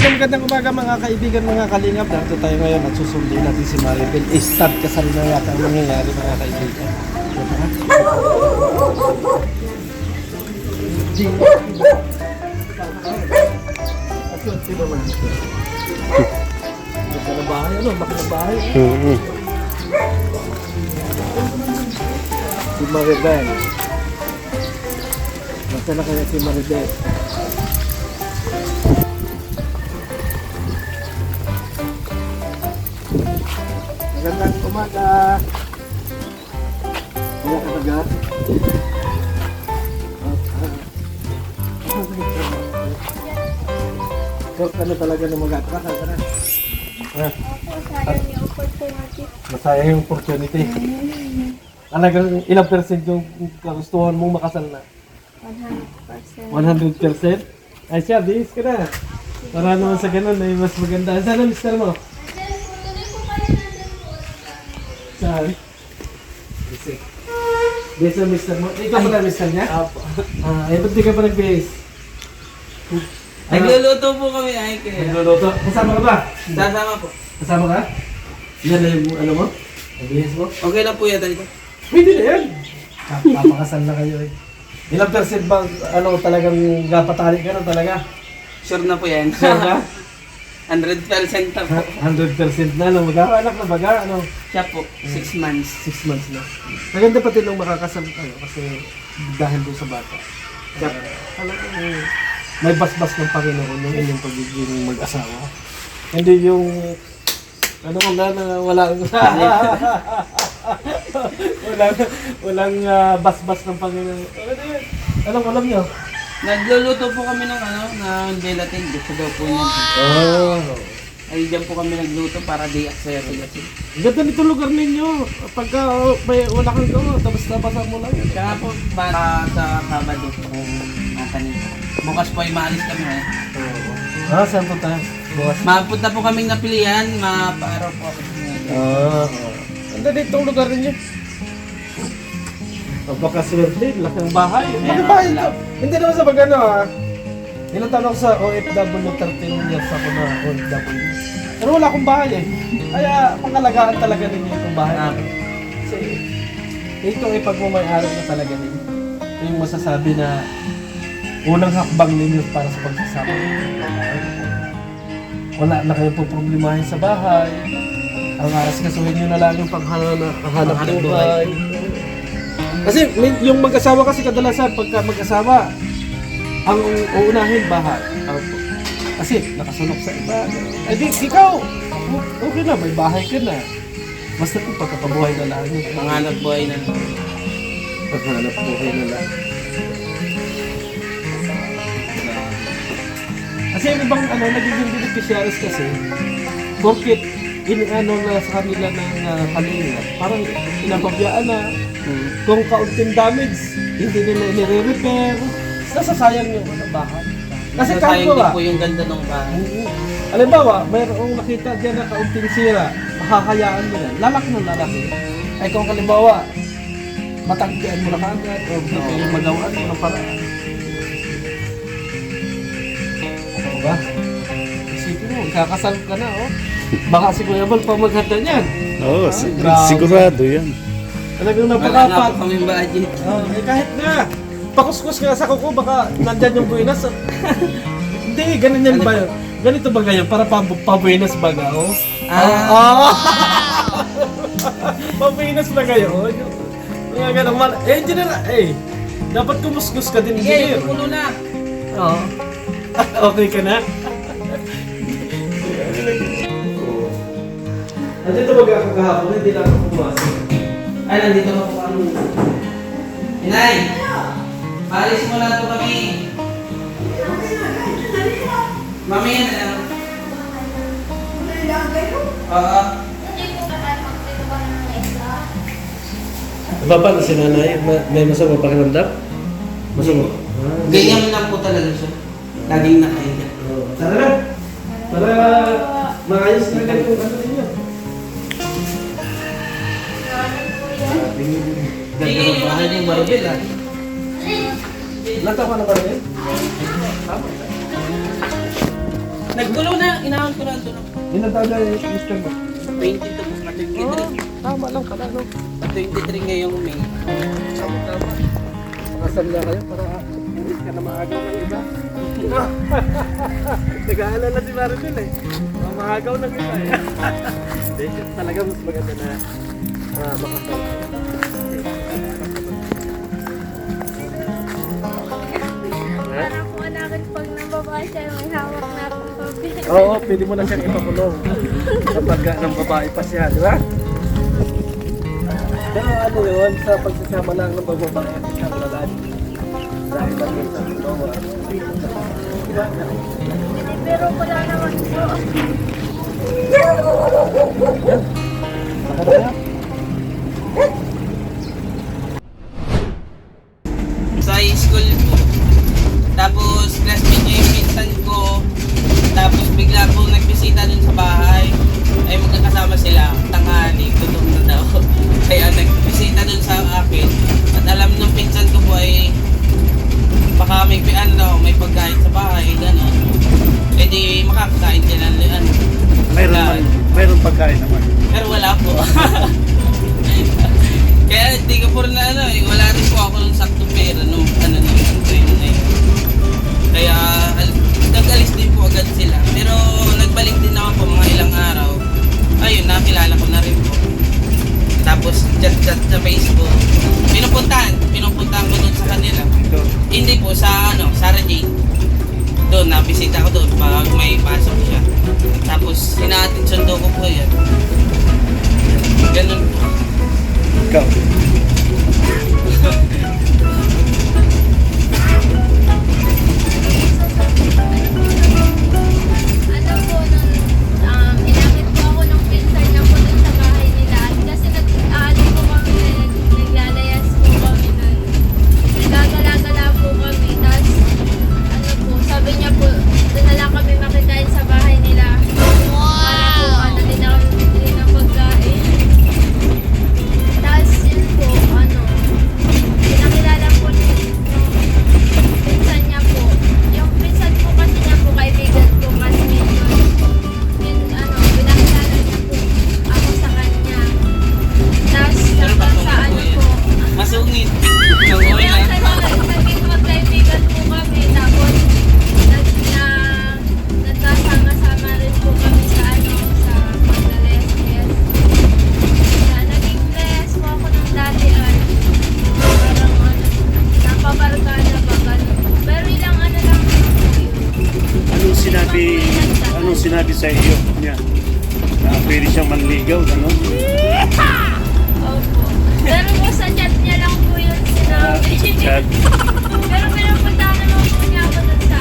magandang umaga mga kaibigan, mga kalingap. Dito tayo ngayon at susundin natin si Maribel. Start kasal na yata ang mangyayari mga kaibigan. Baka na bahay, ano? Baka na bahay. Si Maribel. Basta na kaya si Maribel. Magandang umaga. Kaya ka taga? So, ano talaga na mag-atras? Masaya yung opportunity. Talagang ilang percent yung kagustuhan mong makasal na? 100%. 100%? Ay siya, bihis ka na. Para naman sa ganun ay mas maganda. Saan ang mister mo? Saan? Bisik. Bihis ang mister mo? Ikaw pala mister niya? Apo. Ay, ba't di ka pa nag-bihis? Nagluluto po kami ay kaya. Nagluluto. Kasama ka ba? Sasama po. Kasama ka? Yan na yung ano mo? Nag-bihis mo? Okay lang po yata ito. Pwede na yan. Papakasal na kayo eh. Ilang percent ba ano talagang gapatali ka na talaga? Sure na po yan. Sure ka? 100% na po. 100% na no, mag-anak na baga ano? Siya po, 6 months. 6 months na. Maganda pati nung makakasal kayo kasi dahil doon sa bata. Siya Kaya talagang may basbas ng Panginoon yung inyong pagiging mag-asawa. Hindi yung ano na walang walang basbas ng Panginoon. Alam niyo? Nagluluto po kami ng ng gelatin. Gusto daw po niya. Oh. Ay, dyan po kami nagluto para di aksaya sila. Ganda nito lugar ninyo. Pagka wala kang gawa, tapos nabasa mo lang yun. Kaya po, para sa Sabado po. Bukas po ay maalis kami eh. Saan po tayo? Bukas. Mapunta po kaming napilihan, mapaaraw po ako. Ganda dito ang lugar ninyo. Napakaswerte, laking bahay. Laking bahay ito. Hindi naman sa pag-ano ilang taon ako sa OFW, 13 years ako na OFW. Pero wala akong bahay eh. Kaya pangalagaan talaga ninyo itong bahay namin. Kasi ito ay pagmamayari na talaga ninyo. Ito yung masasabi na unang hakbang ninyo para sa pagsasama. Wala na kayong problemahin sa bahay. Ang kasuhin nyo na lang yung panghanap buhay. Kasi yung mag-asawa kasi kadalasan pagka mag-asawa, ang uunahin bahay. Kasi nakasunok sa iba. Eh di, ikaw, okay na, may bahay ka na. Basta kung pagkakabuhay na lang. Panganap buhay na. Paghanap buhay na lang. Kasi yung ibang nagiging beneficiaries kasi, porkit iniano na sa kanila ng kanila, parang inapabyaan na. Kung kaunting damage, hindi nila nire-repair, nasasayang yung bahay. Kasi kahit Sayang din ba, po yung ganda ng bahay. alimbawa, mayroong nakita dyan na kaunting sira, mahahayaan mo yan, lalaki ng lalaki. Ay kung kalimbawa, matangkian mo na kagad, o hindi magawaan mo ng paraan. Diba? Isipin mo, kakasal ka na, oh. Baka si Kuya Bal pa maghanda niyan. Oo, grabe. sigurado yan. Talagang Wala nga napakapat. po kami budget. Kahit nga, pakuskus ka sa kuko, baka nandyan yung buinas. Hindi, ganun yan ba yun? Ganito ba ganyan? Para pabuinas ba ga, oh? Pabuinas ba kayo? Kaya ganun man. Engineer, dapat kumuskus ka din, Sige, engineer. puno na. Oo. Okay ka na? Nandito ba ka kahapon? Hindi lang ako pumasok. Ay, nandito ka po kami. Inay! Maalis mo lang po kami. Mamaya na lang. Oo. Baba na si nanay, may masama pakiramdam? Masama? Ganyan lang po talaga siya. Laging nakahiga. Tara na! Para maayos na agad yung ano ninyo. Ganda ng bahay ng Maribel Ilan taon ka na Maribel? Naggulo na Inahan ko na doon. Ilan taon na yung mister mo? 20 to po na 23. Tama lang pala, no? 23 ngayong May. Tama. Makasal na kayo para ulit ka na maagaw ng iba. Nag-aalala si Maribel eh. Maagaw ng iba eh. Hindi, talaga mas maganda na makasal. Parang po akin pag nababae siya, may hawak na akong papel. Oo, pwede mo na siyang ipakulong. Kapag ng babae pa siya, di ba? Pero ano yun, sa pagsasama lang ng babae at isang lalaki. Dahil lang yun sa dalawa. Pero wala naman po. Baka na. Sa high school po. Tapos classmate niya yung pinsan ko. Tapos bigla po nagbisita dun sa bahay. Ay magkakasama sila. Tanghali, gutom na daw. Kaya nagbisita dun sa akin. At alam nung pinsan ko po ay baka may may pagkain sa bahay, gano'n. E di makakakain din ang ano. Mayroon pagkain naman. Pero wala po. Kaya hindi ko po rin na ano eh. Wala rin po ako ng sakto pera nung ano na yun. Kaya nag-alis din po agad sila. Pero nagbalik din ako po mga ilang araw. Ayun, nakilala ko na rin po. Tapos chat sa Facebook. Pinupuntahan ko doon sa kanila. Hindi po sa Sarah Jane. Doon, nabisita ko doon pag may pasok siya. Tapos hinahatid sundo ko po yan. Ganun po. Ikaw. Ano po, inakit po ako ng pinsan niya po dun sa bahay nila. Kasi nag-aano po kami, naglalayas po kami nun. Nagagala-gala po kami. Tapos, ano po, sabi niya po, doon na lang kami makikain sa bahay nila. Para po, din ako bibili ng pagkain. Tapos, yun po, pinakilala po ni pinsan niya po. Yung pinsan po kasi niya po, kaibigan ko kasi yun. Yun, pinakilala niya po ako sa kanya. Tapos, hanggang sa ano po, Masungit. Nang-uwi na. naging magkaibigan po kami. Tapos, nagkasama-sama rin po kami sa sa paglalesbes. Kaya naging les po ako ng dati ay parang napabarkada ba ganun. Pero ilang lang po yun. Anong sinabi sa iyo niya? Na pwede siyang manligaw, ano? Opo. Pero po sa chat niya lang po yun sinabi. Chat. Pero pinapuntahan naman po niya ako dun sa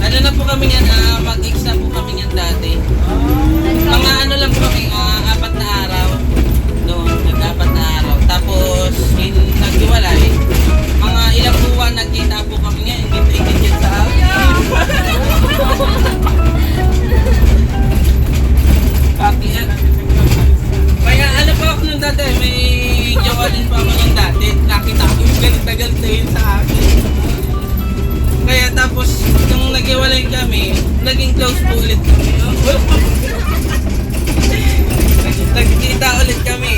Ano na po kami yan, mag-ex na po kami yan dati. Mga ano lang po kami, 4 na araw. Doon, nag-4 na araw. Tapos, naghiwalay. Mga ilang buwan nagkita po kami nga, ingit-ingit yan sa akin. Pati yan. Kaya ano po ako nung dati, may jowa din po ako nung dati. Nakita ko yung galit na galit na yun sa akin. Kaya tapos, nung naghiwalay kami, naging close po ulit kami. Nagkita ulit kami.